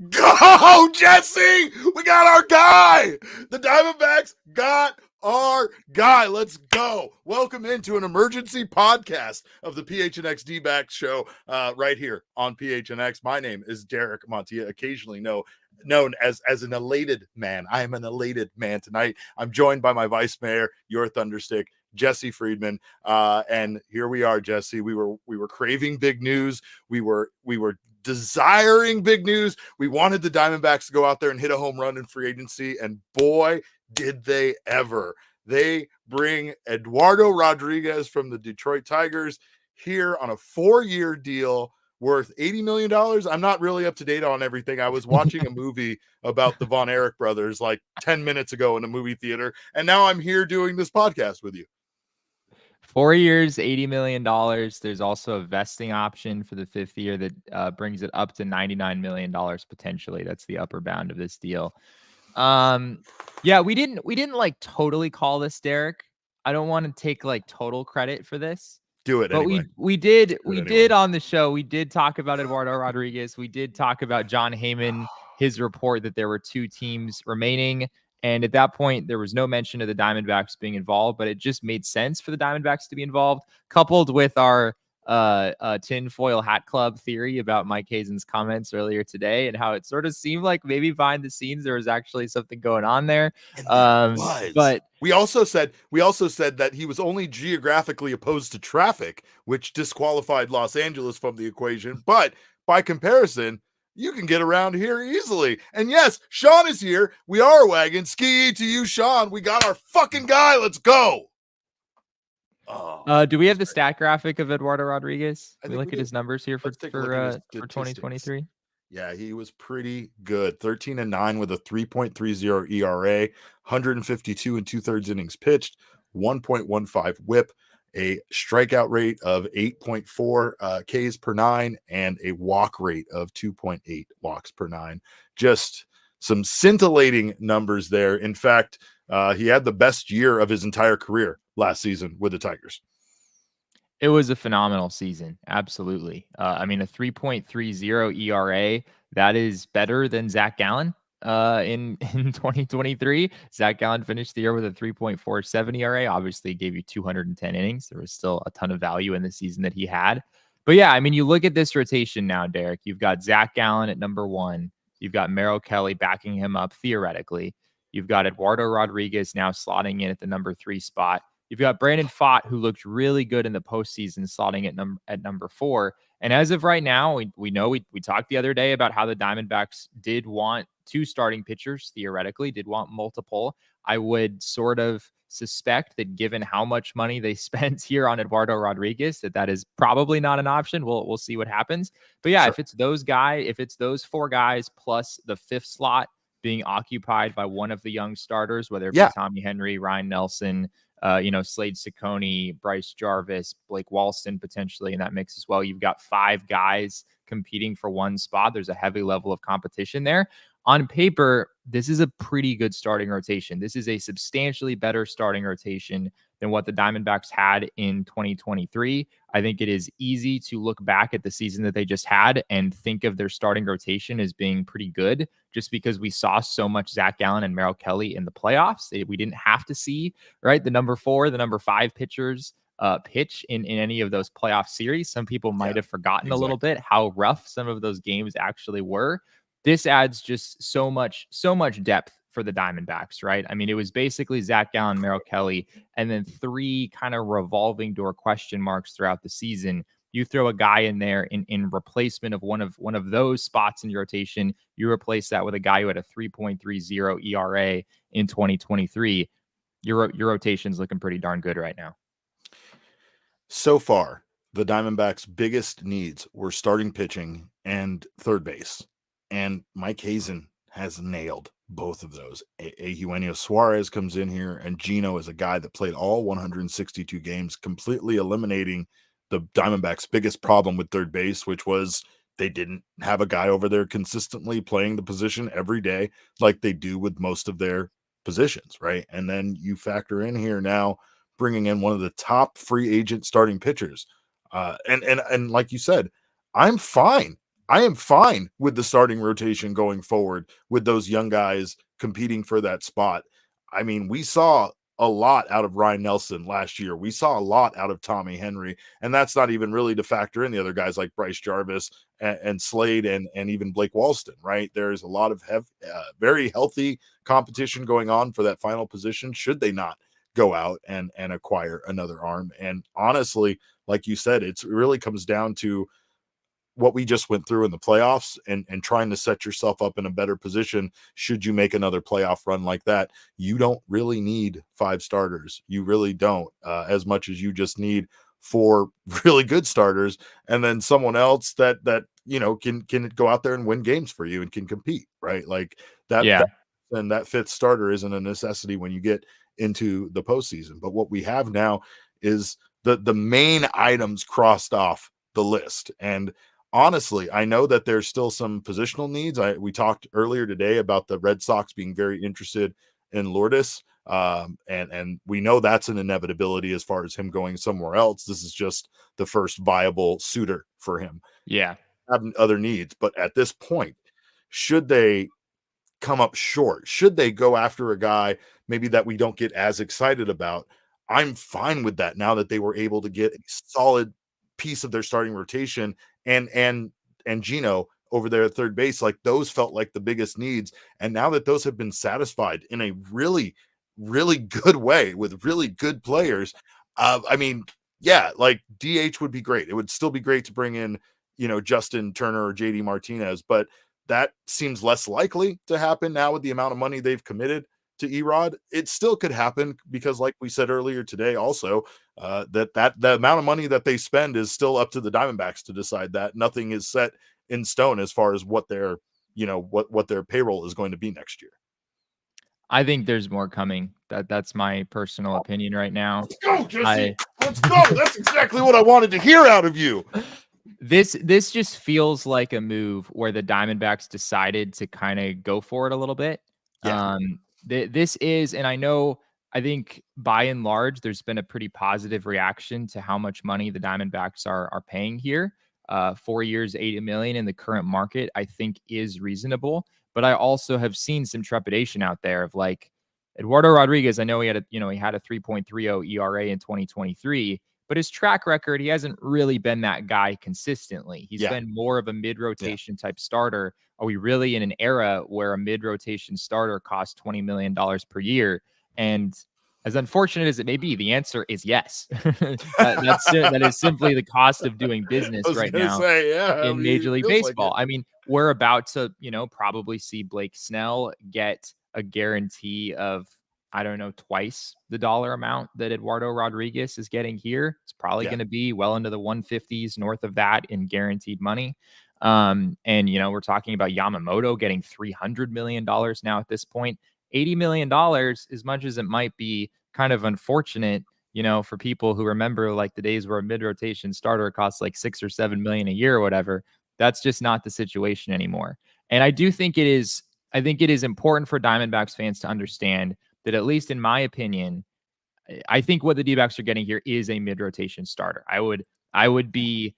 go, Jesse. We got our guy. The Diamondbacks got our guy. Let's go. Welcome into an emergency podcast of the PHNX D-backs show right here on PHNX. My name is Derek Montia, occasionally known as an elated man. I am an elated man tonight. I'm joined by my vice mayor, your thunderstick, Jesse Friedman. And here we are, Jesse. We were craving big news. We were desiring big news. We wanted the Diamondbacks to go out there and hit a home run in free agency, and boy, did they ever. They bring Eduardo Rodriguez from the Detroit Tigers here on a 4-year deal worth $80 million. I'm not really up to date on everything. I was watching a movie about the Von Erich brothers like 10 minutes ago in a movie theater, and now I'm here doing this podcast with you. 4 years, $80 million. There's also a vesting option for the 5th year that brings it up to $99 million potentially. That's the upper bound of this deal. Yeah, we didn't like totally call this, Derek. I don't want to take like total credit for this. Do it anyway. But we did on the show. We did talk about Eduardo Rodriguez. We did talk about John Heyman, his report that there were 2 teams remaining. And at that point, there was no mention of the Diamondbacks being involved, but it just made sense for the Diamondbacks to be involved, coupled with our tinfoil hat club theory about Mike Hazen's comments earlier today and how it sort of seemed like maybe behind the scenes there was actually something going on there. But we also said that he was only geographically opposed to traffic, which disqualified Los Angeles from the equation. But by comparison, you can get around here easily. And yes, Sean is here. We are a wagon. Ski to you, Sean. We got our fucking guy. Let's go. Do we have the stat graphic of Eduardo Rodriguez? We look at his numbers here for 2023. Yeah, he was pretty good. 13-9 with a 3.30 ERA, 152 and 2/3 innings pitched, 1.15 WHIP, a strikeout rate of 8.4 Ks per 9, and a walk rate of 2.8 walks per 9. Just some scintillating numbers there. In fact, he had the best year of his entire career last season with the Tigers. It was a phenomenal season. Absolutely. I mean, a 3.30 ERA, that is better than Zach Gallen in 2023. Zach Gallen finished the year with a 3.47 ERA. Obviously, gave you 210 innings. There was still a ton of value in the season that he had. But yeah, I mean, you look at this rotation now, Derek. You've got Zach Gallen at number 1. You've got Merrill Kelly backing him up theoretically. You've got Eduardo Rodriguez now slotting in at the number 3 spot. You've got Brandon Pfaadt, who looked really good in the postseason, slotting at number 4. And as of right now, we know we talked the other day about how the Diamondbacks did want 2 starting pitchers, theoretically, did want multiple. I would sort of suspect that given how much money they spent here on Eduardo Rodriguez, that is probably not an option. We'll see what happens. But yeah, sure. If it's those 4 guys plus the 5th slot being occupied by one of the young starters, whether it be Tommy Henry, Ryan Nelson, Slade Ciccone, Bryce Jarvis, Blake Walston potentially in that mix as well. You've got 5 guys competing for one spot. There's a heavy level of competition there. On paper, this is a pretty good starting rotation. This is a substantially better starting rotation than what the Diamondbacks had in 2023. I think it is easy to look back at the season that they just had and think of their starting rotation as being pretty good, just because we saw so much Zach Gallen and Merrill Kelly in the playoffs. We didn't have to see, right, the number 4, the number 5 pitchers pitch in any of those playoff series. Some people might have forgotten a little bit how rough some of those games actually were. This adds just so much depth for the Diamondbacks, right? I mean, it was basically Zach Gallen, Merrill Kelly, and then 3 kind of revolving door question marks throughout the season. You throw a guy in there in replacement of one of those spots in your rotation. You replace that with a guy who had a 3.30 ERA in 2023. Your rotation's looking pretty darn good right now. So far, the Diamondbacks' biggest needs were starting pitching and third base. And Mike Hazen has nailed both of those. Eugenio Suarez comes in here, and Gino is a guy that played all 162 games, completely eliminating the Diamondbacks' biggest problem with third base, which was they didn't have a guy over there consistently playing the position every day like they do with most of their positions, right? And then you factor in here now bringing in one of the top free agent starting pitchers. And like you said, I'm fine. I am fine with the starting rotation going forward with those young guys competing for that spot. I mean, we saw a lot out of Ryan Nelson last year. We saw a lot out of Tommy Henry, and that's not even really to factor in the other guys like Bryce Jarvis and Slade and even Blake Walston, right? There's a lot of very healthy competition going on for that final position should they not go out and acquire another arm. And honestly, like you said, it really comes down to what we just went through in the playoffs and trying to set yourself up in a better position should you make another playoff run like that. You don't really need 5 starters. You really don't, as much as you just need 4 really good starters and then someone else that can go out there and win games for you and can compete, right? Like that. Yeah. And that 5th starter isn't a necessity when you get into the postseason. But what we have now is the main items crossed off the list. And honestly, I know that there's still some positional needs. We talked earlier today about the Red Sox being very interested in Lourdes. And we know that's an inevitability as far as him going somewhere else. This is just the first viable suitor for him. Yeah. Have other needs. But at this point, should they come up short, should they go after a guy maybe that we don't get as excited about, I'm fine with that now that they were able to get a solid piece of their starting rotation and Gino over there at third base. Like those felt like the biggest needs. And now that those have been satisfied in a really, really good way with really good players, I mean, yeah, like DH would be great. It would still be great to bring in, Justin Turner or JD Martinez, but that seems less likely to happen now with the amount of money they've committed to Erod. It still could happen because, like we said earlier today, also that the amount of money that they spend is still up to the Diamondbacks to decide. That nothing is set in stone as far as what their what their payroll is going to be next year. I think there's more coming. That's my personal opinion right now. Let's go, Jesse. Let's go. That's exactly what I wanted to hear out of you. This just feels like a move where the Diamondbacks decided to kind of go for it a little bit. Yeah. This is, and I think by and large, there's been a pretty positive reaction to how much money the Diamondbacks are paying here. 4 years, $80 million in the current market, I think is reasonable. But I also have seen some trepidation out there of like Eduardo Rodriguez. I know he had a 3.30 ERA in 2023, but his track record, he hasn't really been that guy consistently. He's been more of a mid-rotation type starter. Are we really in an era where a mid-rotation starter costs $20 million per year? And as unfortunate as it may be, the answer is yes. That is simply the cost of doing business right now in Major League Baseball. I mean, we're about to, probably see Blake Snell get a guarantee of, I don't know, twice the dollar amount that Eduardo Rodriguez is getting here. It's probably going to be well into the 150s, north of that in guaranteed money. And, we're talking about Yamamoto getting $300 million now at this point. $80 million, as much as it might be kind of unfortunate, for people who remember like the days where a mid-rotation starter costs like $6 or $7 million a year or whatever. That's just not the situation anymore. And I do think it is important for Diamondbacks fans to understand that, at least in my opinion, I think what the D-backs are getting here is a mid-rotation starter. I would be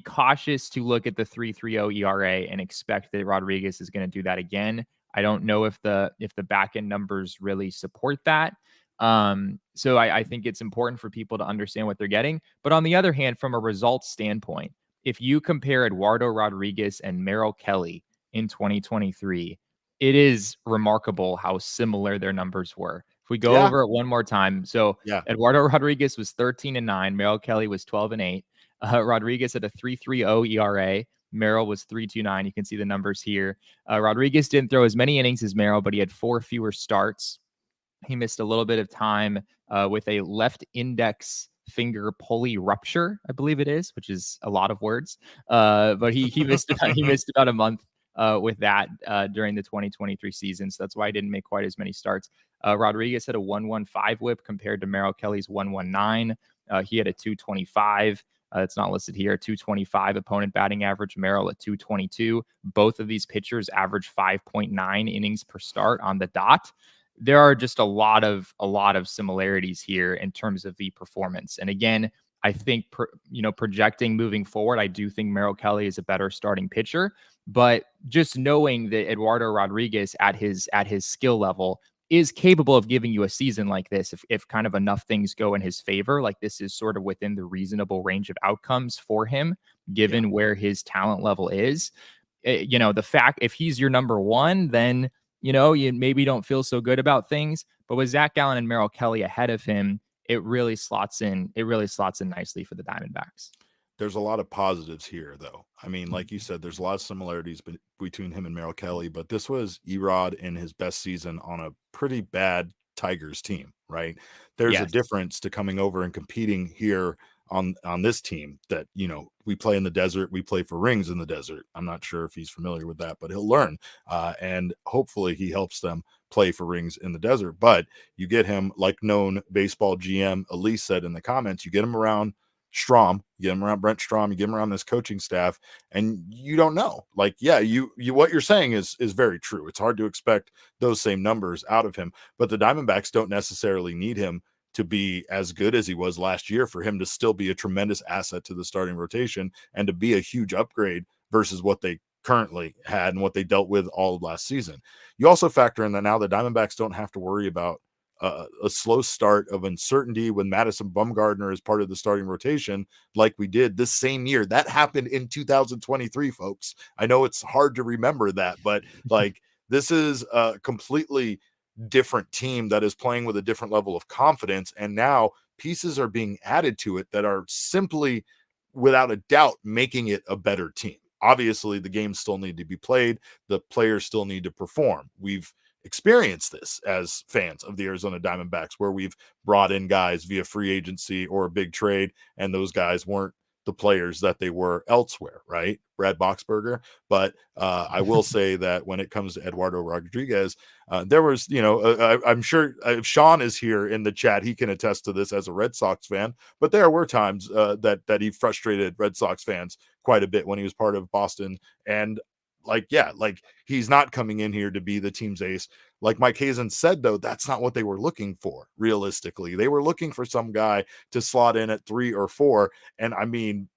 cautious to look at the 3.30 ERA and expect that Rodriguez is going to do that again. I don't know if the back end numbers really support that. So I think it's important for people to understand what they're getting. But on the other hand, from a results standpoint, if you compare Eduardo Rodriguez and Merrill Kelly in 2023, it is remarkable how similar their numbers were. If we go over it one more time. So Eduardo Rodriguez was 13-9. Merrill Kelly was 12-8. Rodriguez had a 3.30 ERA. Merrill was 3.29. You can see the numbers here. Rodriguez didn't throw as many innings as Merrill, but he had 4 fewer starts. He missed a little bit of time with a left index finger pulley rupture, I believe it is, which is a lot of words. But he missed about a month with that during the 2023 season. So that's why I didn't make quite as many starts. Rodriguez had a 1.15 whip compared to Merrill Kelly's 1.19. He had a 2.25. It's not listed here. 2.25 opponent batting average. Merrill at 2.22. Both of these pitchers average 5.9 innings per start on the dot. There are just a lot of similarities here in terms of the performance. And again, I think, projecting moving forward, I do think Merrill Kelly is a better starting pitcher. But just knowing that Eduardo Rodriguez at his skill level is capable of giving you a season like this, if kind of enough things go in his favor, like this is sort of within the reasonable range of outcomes for him, given where his talent level is. The fact if he's your number one, then you maybe don't feel so good about things. But with Zach Gallen and Merrill Kelly ahead of him, it really slots in. It really slots in nicely for the Diamondbacks. There's a lot of positives here, though. I mean, like you said, there's a lot of similarities between him and Merrill Kelly, but this was Erod in his best season on a pretty bad Tigers team, right? There's a difference to coming over and competing here on this team that, we play in the desert. We play for rings in the desert. I'm not sure if he's familiar with that, but he'll learn. And hopefully he helps them play for rings in the desert. But you get him, like known baseball GM Elise said in the comments, you get him around Strom, you get him around Brent Strom, you get him around this coaching staff, and you don't know. Like, you what you're saying is very true. It's hard to expect those same numbers out of him, but the Diamondbacks don't necessarily need him to be as good as he was last year for him to still be a tremendous asset to the starting rotation and to be a huge upgrade versus what they currently had and what they dealt with all of last season. You also factor in that now the Diamondbacks don't have to worry about a slow start of uncertainty when Madison Bumgarner is part of the starting rotation, like we did this same year. That happened in 2023, folks. I know it's hard to remember that, but like this is a completely different team that is playing with a different level of confidence. And now pieces are being added to it that are simply, without a doubt, making it a better team. Obviously, the games still need to be played. The players still need to perform. We've experienced this as fans of the Arizona Diamondbacks, where we've brought in guys via free agency or a big trade, and those guys weren't the players that they were elsewhere, right? Brad Boxberger. But I will say that when it comes to Eduardo Rodriguez, there was, I'm sure if Sean is here in the chat, he can attest to this as a Red Sox fan, but there were times that he frustrated Red Sox fans quite a bit when he was part of Boston. And he's not coming in here to be the team's ace. Like Mike Hazen said, though, that's not what they were looking for. Realistically, they were looking for some guy to slot in at 3 or 4. And I mean,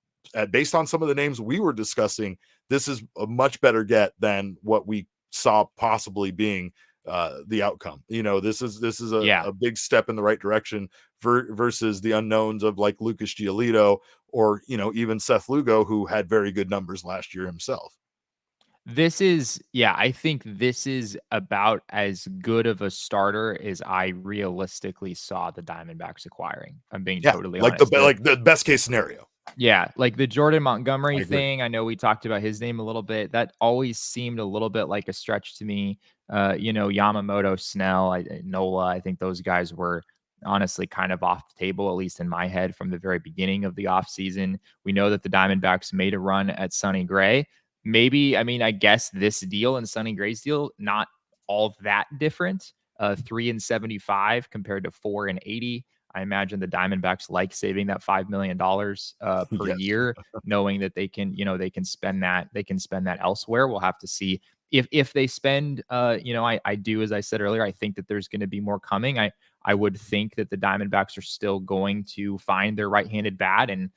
based on some of the names we were discussing, this is a much better get than what we saw possibly being the outcome. This is a big step in the right direction versus the unknowns of like Lucas Giolito or, even Seth Lugo, who had very good numbers last year himself. I think this is about as good of a starter as I realistically saw the Diamondbacks acquiring. I'm being totally honest. Like the best case scenario. Yeah, like the Jordan Montgomery thing. I know we talked about his name a little bit. That always seemed a little bit like a stretch to me. Yamamoto, Snell, Nola. I think those guys were honestly kind of off the table, at least in my head, from the very beginning of the offseason. We know that the Diamondbacks made a run at Sonny Gray. Maybe, I guess this deal and Sonny Gray's deal, not all that different. 3-75 compared to 4-80. I imagine the Diamondbacks like saving that $5 million per year, knowing that they can spend that elsewhere. We'll have to see if they spend. I do, as I said earlier, I think that there's going to be more coming. I would think that the Diamondbacks are still going to find their right-handed bat and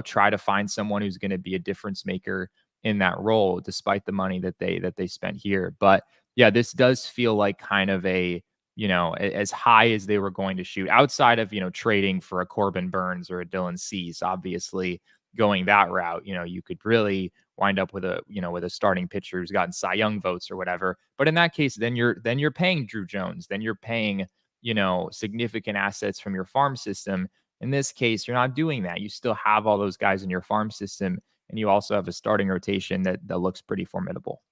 try to find someone who's going to be a difference maker in that role, despite the money that they spent here. But yeah, this does feel like kind of a, as high as they were going to shoot outside of, trading for a Corbin Burns or a Dylan Cease. Obviously going that route, you could really wind up with a starting pitcher who's gotten Cy Young votes or whatever. But in that case, then you're paying Drew Jones, then you're paying, significant assets from your farm system. In this case, you're not doing that. You still have all those guys in your farm system, and you also have a starting rotation that looks pretty formidable.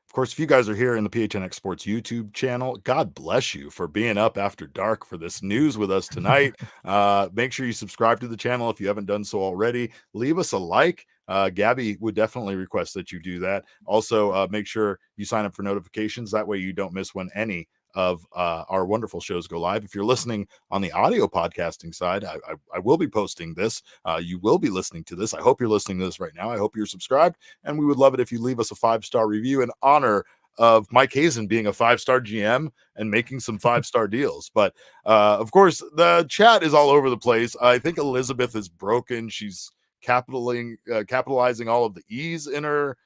Of course, if you guys are here in the PHNX Sports YouTube channel, God bless you for being up after dark for this news with us tonight. Make sure you subscribe to the channel if you haven't done so already. Leave us a like. Gabby would definitely request that you do that. Also, make sure you sign up for notifications. That way you don't miss when any of our wonderful shows go live. If you're listening on the audio podcasting side, I will be posting this. You will be listening to this. I hope you're listening to this right now. I hope you're subscribed, and we would love it if you leave us a 5-star review and honor of Mike Hazen being a 5-star GM and making some 5-star deals. But of course, the chat is all over the place. I think Elizabeth is broken. She's capitalizing all of the E's in her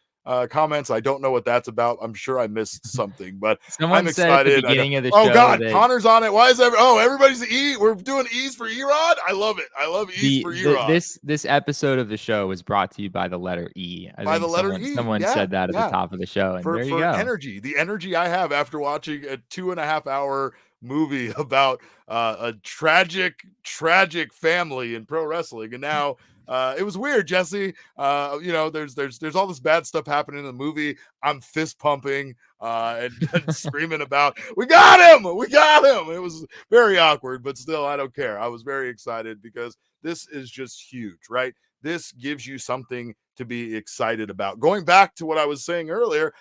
comments. I don't know what that's about. I'm sure I missed something, but Someone I'm said at the excited. beginning of the Oh show God, that Connor's on it. Why is everybody's E? We're doing E's for Erod. I love it. I love E's for Erod. This episode of the show was brought to you by the letter E. I By think the letter E. someone Yeah, said that at the yeah. top of the show, and there you For go. energy, the energy I have after watching a 2.5-hour movie about a tragic family in pro wrestling, and now it was weird, Jesse. There's all this bad stuff happening in the movie. I'm fist pumping and screaming about, we got him. It was very awkward, but still, I don't care. I was very excited because this is just huge, right? This gives you something to be excited about. Going back to what I was saying earlier,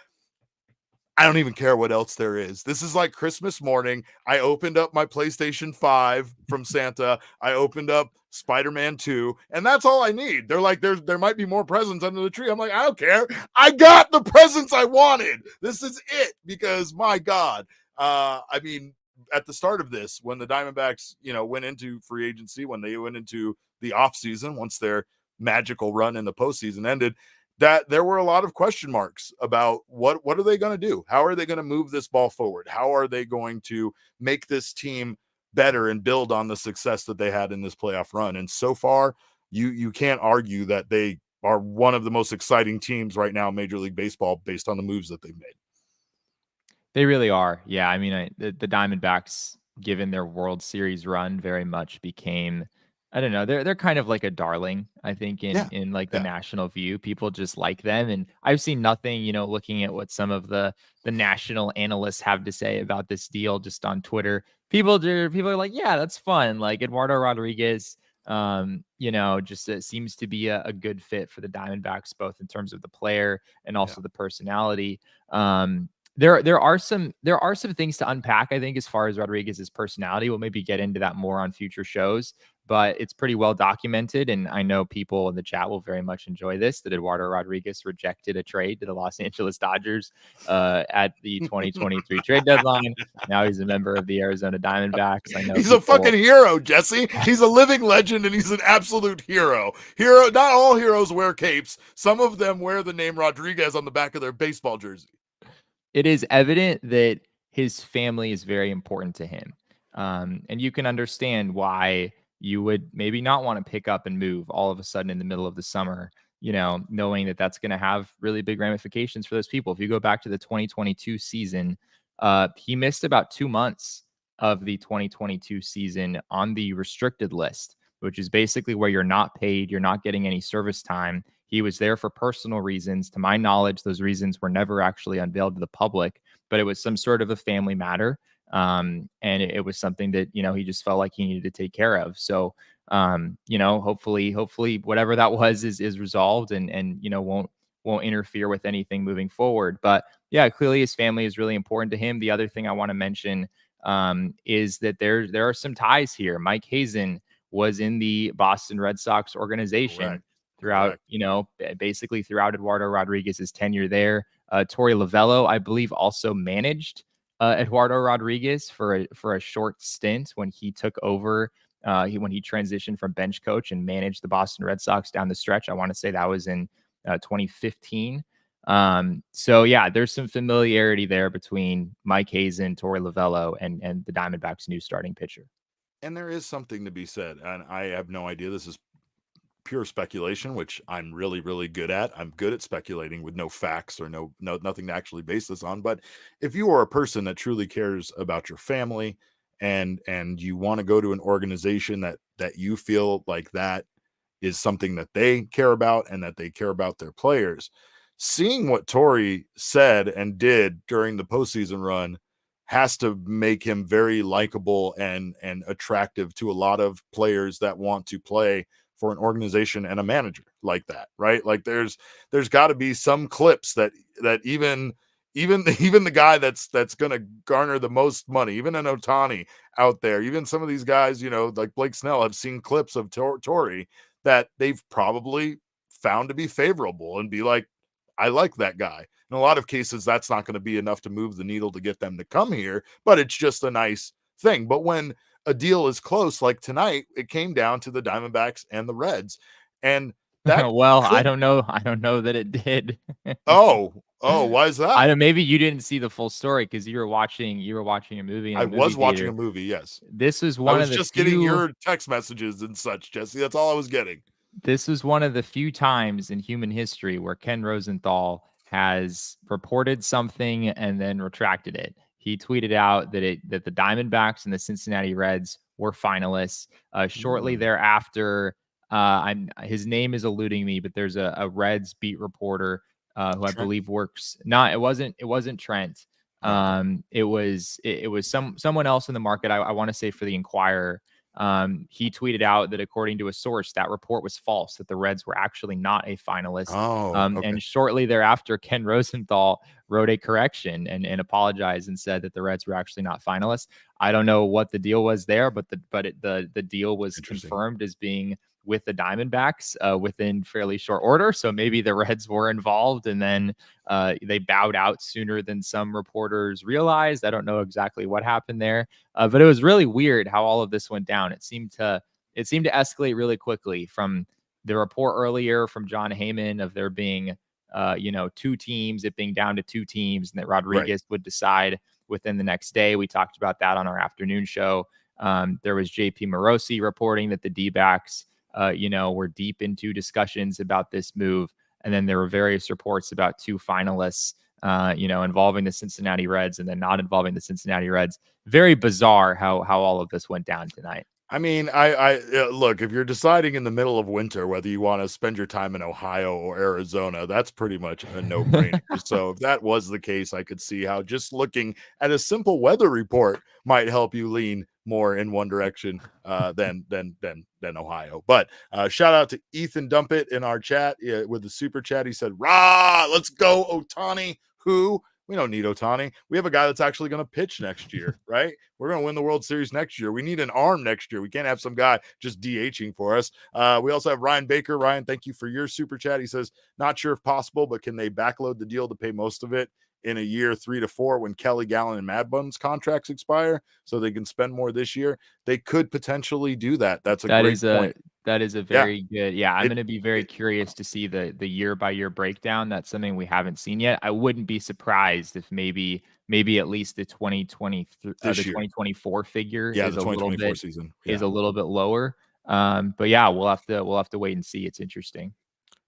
I don't even care what else there is. This is like Christmas morning. I opened up my PlayStation 5 from Santa. I opened up Spider-Man 2, and that's all I need. They're like, there might be more presents under the tree. I'm like, I don't care. I got the presents I wanted. This is it, because my God. I mean, at the start of this, when the Diamondbacks, went into free agency, when they went into the offseason, once their magical run in the postseason ended, that there were a lot of question marks about what are they going to do? How are they going to move this ball forward? How are they going to make this team better and build on the success that they had in this playoff run? And so far, you can't argue that they are one of the most exciting teams right now in Major League Baseball based on the moves that they've made. They really are. Yeah, I mean, the Diamondbacks, given their World Series run, very much became, I don't know, they're kind of like a darling, I think, in like the national view. People just like them. And I've seen nothing, looking at what some of the national analysts have to say about this deal just on Twitter. People are like, yeah, that's fun. Like Eduardo Rodriguez, just it seems to be a good fit for the Diamondbacks, both in terms of the player and also the personality. There are some things to unpack, I think, as far as Rodriguez's personality. We'll maybe get into that more on future shows, but it's pretty well documented. And I know people in the chat will very much enjoy this, that Eduardo Rodriguez rejected a trade to the Los Angeles Dodgers at the 2023 trade deadline. Now he's a member of the Arizona Diamondbacks. I know he's a fucking hero, Jesse. He's a living legend, and he's an absolute hero. Not all heroes wear capes. Some of them wear the name Rodriguez on the back of their baseball jersey. It is evident that his family is very important to him. And you can understand why you would maybe not want to pick up and move all of a sudden in the middle of the summer, knowing that that's going to have really big ramifications for those people. If you go back to the 2022 season, he missed about 2 months of the 2022 season on the restricted list, which is basically where you're not paid, you're not getting any service time. He was there for personal reasons. To my knowledge, those reasons were never actually unveiled to the public, but it was some sort of a family matter. And it was something that, he just felt like he needed to take care of. So, hopefully whatever that was is resolved and won't interfere with anything moving forward. But yeah, clearly his family is really important to him. The other thing I want to mention is that there are some ties here. Mike Hazen was in the Boston Red Sox organization throughout Eduardo Rodriguez's tenure there. Torey Lovullo, I believe, also managed Eduardo Rodriguez for a short stint when he took over, when he transitioned from bench coach and managed the Boston Red Sox down the stretch. I want to say that was in 2015. So yeah, there's some familiarity there between Mike Hazen, Torey Lovullo, and the Diamondbacks' new starting pitcher. And there is something to be said, and I have no idea. This is pure speculation, which I'm really, really good at. I'm good at speculating with no facts or nothing to actually base this on. But if you are a person that truly cares about your family and you want to go to an organization that you feel like that is something that they care about and that they care about their players, seeing what Torey said and did during the postseason run has to make him very likable and attractive to a lot of players that want to play for an organization and a manager like that, right? Like there's got to be some clips that even the guy that's going to garner the most money, even an Ohtani out there, even some of these guys, like Blake Snell, have seen clips of Torey that they've probably found to be favorable and be like, I like that guy. In a lot of cases, that's not going to be enough to move the needle to get them to come here, but it's just a nice thing. But when a deal is close, like tonight, it came down to the Diamondbacks and the Reds. And that well, I could, don't know. I don't know that it did. oh, why is that? I don't. Maybe you didn't see the full story because you were watching a movie in I the movie was watching theater. a movie, yes. This was I one was of the just getting few. your text messages and such, Jesse. That's all I was getting. This was one of the few times in human history where Ken Rosenthal has reported something and then retracted it. He tweeted out that the Diamondbacks and the Cincinnati Reds were finalists. Shortly thereafter, his name is eluding me, but there's a Reds beat reporter who I believe works. It wasn't Trent. It was someone else in the market. I want to say for the Inquirer. He tweeted out that according to a source, that report was false, that the Reds were actually not a finalist. And shortly thereafter, Ken Rosenthal wrote a correction and apologized and said that the Reds were actually not finalists. I don't know what the deal was there, but the deal was confirmed as being with the Diamondbacks within fairly short order. So maybe the Reds were involved and then they bowed out sooner than some reporters realized. I don't know exactly what happened there, but it was really weird how all of this went down. It seemed to escalate really quickly from the report earlier from John Heyman of there being, two teams, it being down to two teams, and that Rodriguez would decide within the next day. We talked about that on our afternoon show. There was JP Morosi reporting that the D-backs, were deep into discussions about this move. And then there were various reports about two finalists, involving the Cincinnati Reds and then not involving the Cincinnati Reds. Very bizarre how all of this went down tonight. I mean, I look, if you're deciding in the middle of winter whether you want to spend your time in Ohio or Arizona, that's pretty much a no-brainer. So if that was the case, I could see how just looking at a simple weather report might help you lean more in one direction than Ohio. But shout out to Ethan Dumpit in our chat with the super chat. He said, "Rah, let's go, Ohtani." Who? We don't need Ohtani. We have a guy that's actually going to pitch next year, right? We're going to win the World Series next year. We need an arm next year. We can't have some guy just DHing for us. We also have Ryan Baker. Ryan, thank you for your super chat. He says, not sure if possible, but can they backload the deal to pay most of it in a year 3 to 4 when Kelly, Gallen, and Mad Bum's contracts expire so they can spend more this year? They could potentially do that. That's a great point. That is a very good. Yeah, I'm going to be very curious to see the year by year breakdown. That's something we haven't seen yet. I wouldn't be surprised if maybe at least the 2024 figure is a little bit season is a little bit lower. But yeah, we'll have to wait and see. It's interesting.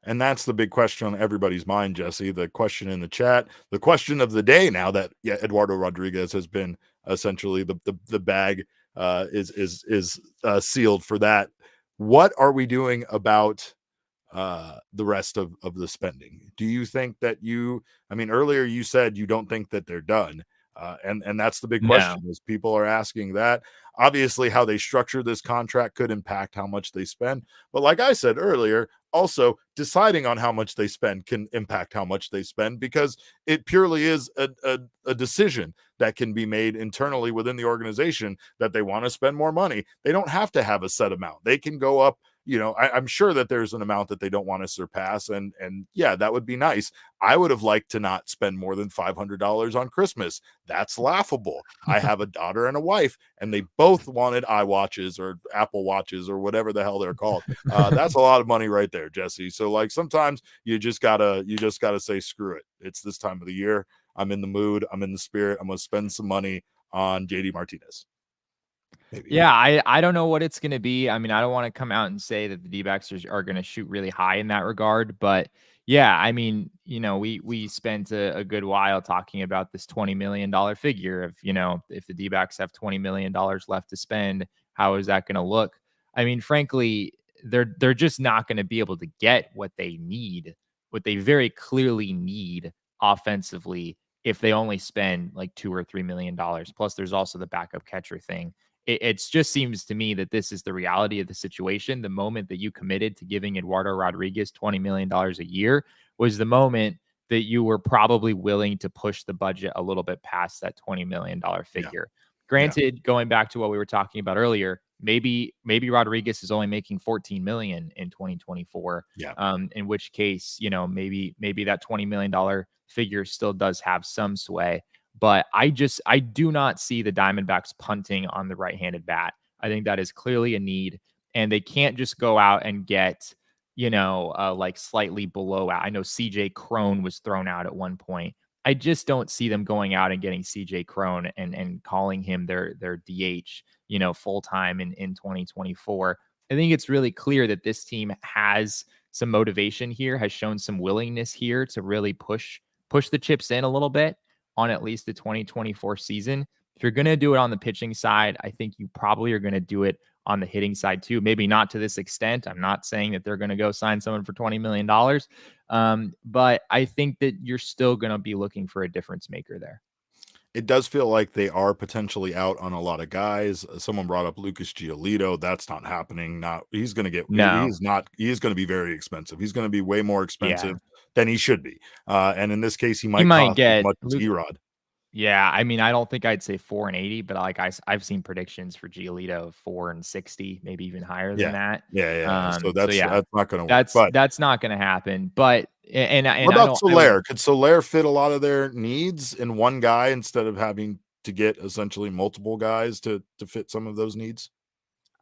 And that's the big question on everybody's mind, Jesse. The question in the chat, the question of the day now that Eduardo Rodriguez has been essentially the bag is sealed for that. What are we doing about the rest of the spending? Do you think that earlier you said you don't think that they're done. And that's the big question is people are asking that. Obviously, how they structure this contract could impact how much they spend. But like I said earlier, also deciding on how much they spend can impact how much they spend because it purely is a decision that can be made internally within the organization that they want to spend more money. They don't have to have a set amount. They can go up. I'm sure that there's an amount that they don't want to surpass. And yeah, that would be nice. I would have liked to not spend more than $500 on Christmas. That's laughable. I have a daughter and a wife, and they both wanted iWatches or Apple Watches or whatever the hell they're called. That's a lot of money right there, Jesse. So like sometimes you just gotta say, screw it. It's this time of the year. I'm in the mood. I'm in the spirit. I'm going to spend some money on JD Martinez. Maybe. Yeah, I don't know what it's going to be. I mean, I don't want to come out and say that the D-backs are going to shoot really high in that regard. But yeah, I mean, we spent a good while talking about this $20 million figure of, if the D-backs have $20 million left to spend, how is that going to look? I mean, frankly, they're just not going to be able to get what they need, what they very clearly need offensively if they only spend like $2 or $3 million. Plus, there's also the backup catcher thing. It just seems to me that this is the reality of the situation. The moment that you committed to giving Eduardo Rodriguez $20 million a year was the moment that you were probably willing to push the budget a little bit past that $20 million figure. Yeah. Granted, going back to what we were talking about earlier, maybe Rodriguez is only making 14 million in 2024. Yeah. In which case, maybe that $20 million figure still does have some sway. But I do not see the Diamondbacks punting on the right-handed bat. I think that is clearly a need, and they can't just go out and get, like slightly below out. I know CJ Cron was thrown out at one point. I just don't see them going out and getting CJ Cron and calling him their DH, full time in 2024. I think it's really clear that this team has some motivation here, has shown some willingness here to really push the chips in a little bit on at least the 2024 season. If you're going to do it on the pitching side, I think you probably are going to do it on the hitting side too. Maybe not to this extent. I'm not saying that they're going to go sign someone for $20 million. But I think that you're still going to be looking for a difference maker there. It does feel like they are potentially out on a lot of guys. Someone brought up Lucas Giolito. That's not happening. He's going to be very expensive. He's going to be way more expensive than he should be. And in this case, he might cost get as much as Erod. Yeah, I mean, I don't think I'd say 480, but like I've seen predictions for Giolito of 460, maybe even higher than that. Yeah. So that's not going to work. That's not going to happen. But and what about Soler? Could Soler fit a lot of their needs in one guy instead of having to get essentially multiple guys to fit some of those needs?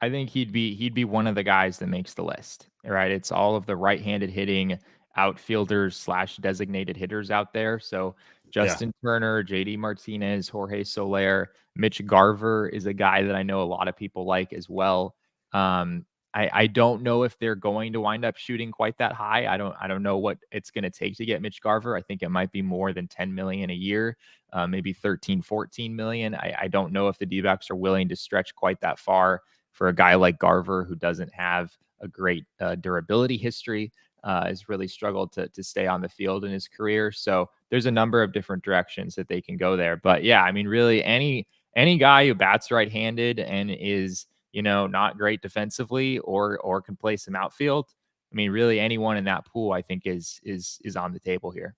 I think he'd be one of the guys that makes the list. Right? It's all of the right-handed hitting outfielders / designated hitters out there. So Justin Turner, JD Martinez, Jorge Soler, Mitch Garver is a guy that I know a lot of people like as well. I don't know if they're going to wind up shooting quite that high. I don't know what it's going to take to get Mitch Garver. I think it might be more than 10 million a year, maybe 13, 14 million. I don't know if the D-backs are willing to stretch quite that far for a guy like Garver, who doesn't have a great durability history. Has really struggled to stay on the field in his career. So there's a number of different directions that they can go there. But yeah, I mean, really any guy who bats right-handed and is, not great defensively or can play some outfield. I mean, really anyone in that pool, I think is on the table here.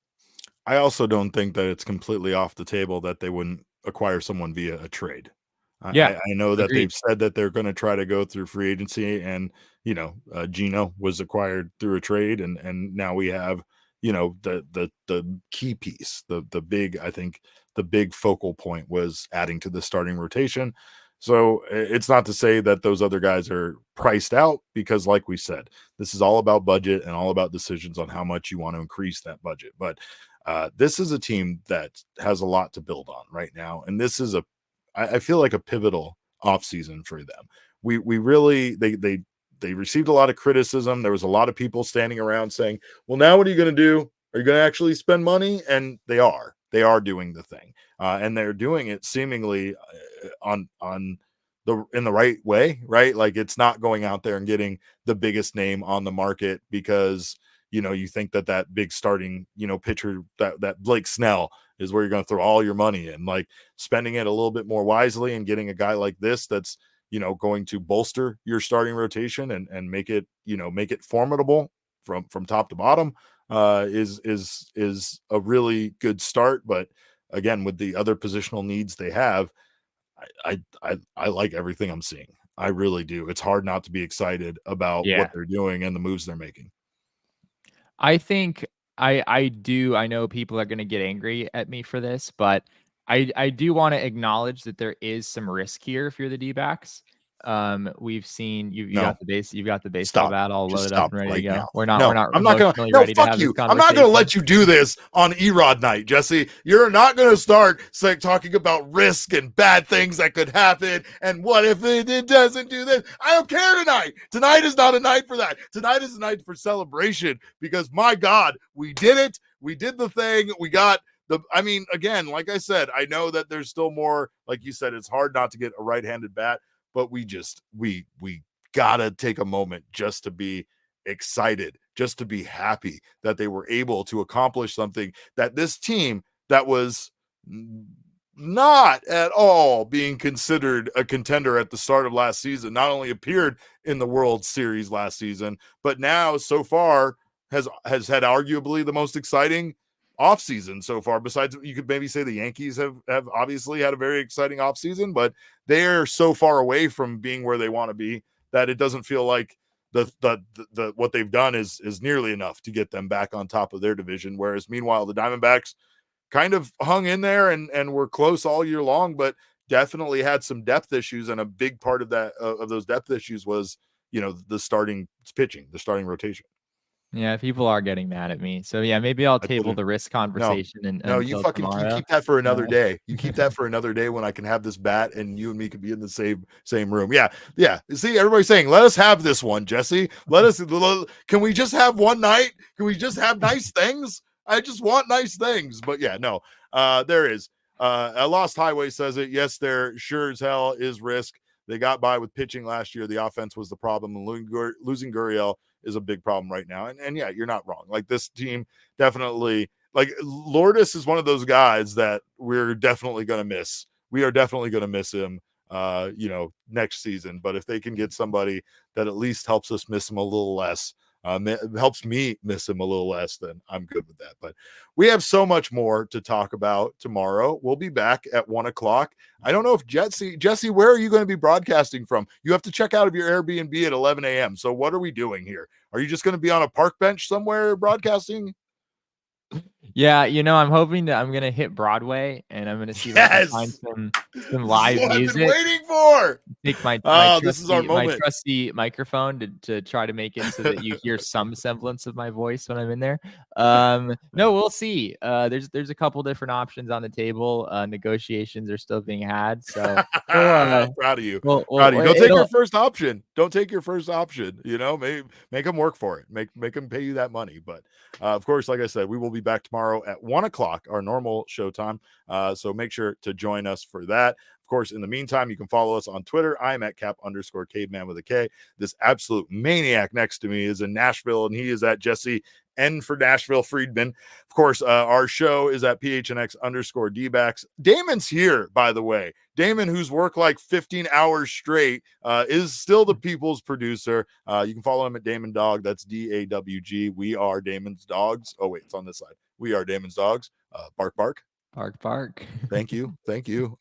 I also don't think that it's completely off the table that they wouldn't acquire someone via a trade. I know that they've said that they're going to try to go through free agency, and Gino was acquired through a trade, and now we have the key piece, the big focal point was adding to the starting rotation. So it's not to say that those other guys are priced out, because like we said, this is all about budget and all about decisions on how much you want to increase that budget. But this is a team that has a lot to build on right now, and this is I feel like a pivotal offseason for them. We really they received a lot of criticism. There was a lot of people standing around saying, well, now what are you going to do? Are you going to actually spend money? And they are doing the thing. And they're doing it seemingly in the right way, right? Like, it's not going out there and getting the biggest name on the market because, you think that big starting, pitcher, that Blake Snell is where you're going to throw all your money in. Like, spending it a little bit more wisely and getting a guy like this that's, going to bolster your starting rotation and make it formidable from top to bottom is a really good start. But again, with the other positional needs they have, I like everything I'm seeing. I really do. It's hard not to be excited about what they're doing and the moves they're making. I think I do. I know people are going to get angry at me for this, but I do want to acknowledge that there is some risk here if you're the D-backs. We've seen you've got the baseball bat all loaded up and ready to go. Now. We're not ready to have this conversation. I'm not going to let you do this on Erod night, Jesse. You're not going to start talking about risk and bad things that could happen. And what if it doesn't do this? I don't care tonight. Tonight is not a night for that. Tonight is a night for celebration because, my God, we did it. We did the thing. We got again, like I said, I know that there's still more. Like you said, it's hard not to get a right-handed bat. But we gotta take a moment just to be excited, just to be happy that they were able to accomplish something that this team that was not at all being considered a contender at the start of last season, not only appeared in the World Series last season, but now so far has had arguably the most exciting offseason so far. Besides, you could maybe say the Yankees have obviously had a very exciting offseason, but they're so far away from being where they want to be that it doesn't feel like the what they've done is nearly enough to get them back on top of their division. Whereas meanwhile, the Diamondbacks kind of hung in there and were close all year long, but definitely had some depth issues. And a big part of that, of those depth issues was, the starting pitching, the starting rotation. Yeah, people are getting mad at me. So yeah, maybe I'll table the risk conversation. No, you keep that for another day. You keep that for another day when I can have this bat and you and me could be in the same room. Yeah. See, everybody's saying, let us have this one, Jesse. Can we just have one night? Can we just have nice things? I just want nice things. But yeah, no, there is. A Lost Highway says it. Yes, there sure as hell is risk. They got by with pitching last year. The offense was the problem. And losing Gurriel is a big problem right now. And yeah, you're not wrong. Like, this team definitely, like, Lourdes is one of those guys that we're definitely going to miss. We are definitely going to miss him, next season. But if they can get somebody that at least helps us miss him a little less, helps me miss him a little less, then I'm good with that. But we have so much more to talk about tomorrow. We'll be back at 1:00. I don't know if Jesse, where are you going to be broadcasting from? You have to check out of your Airbnb at 11 a.m. So what are we doing here? Are you just going to be on a park bench somewhere broadcasting? Yeah, I'm hoping I'm gonna hit Broadway and I'm gonna see if I can find some live music. I've been waiting for. Take my trusty microphone to try to make it so that you hear some semblance of my voice when I'm in there. No, we'll see. There's a couple different options on the table. Negotiations are still being had. So I'm proud of you. Proud of you. Don't take your first option. Don't take your first option. Maybe make them work for it. Make them pay you that money. But of course, like I said, we will be back tomorrow at 1:00, our normal show time. So make sure to join us for that. Of course, in the meantime, you can follow us on Twitter. I'm at @cap_caveman with a K. This absolute maniac next to me is in Nashville, and he is at Jesse N for Nashville Friedman. Of course, our show is at PHNX D-backs. Damon's here, by the way. Damon, who's worked like 15 hours straight, is still the people's producer. You can follow him at Damon Dog. That's DAWG. We are Damon's dogs. Oh, wait, it's on this side. We are Damon's dogs. Bark, bark. Bark, bark. Thank you.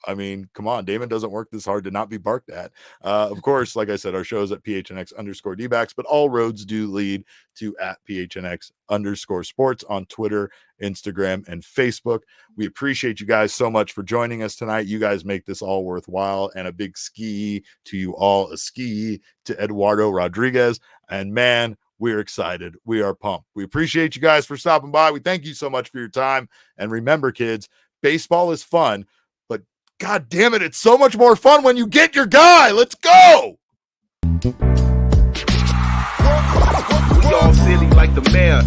I mean, come on. Damon doesn't work this hard to not be barked at. Of course, like I said, our show is at PHNX D-backs, but all roads do lead to at PHNX_sports on Twitter, Instagram, and Facebook. We appreciate you guys so much for joining us tonight. You guys make this all worthwhile, and a big ski to you all, a ski to Eduardo Rodriguez. And man, we're excited. We are pumped. We appreciate you guys for stopping by. We thank you so much for your time. And remember, kids, baseball is fun, but God damn it, it's so much more fun when you get your guy. Let's go. We all silly like the mayor.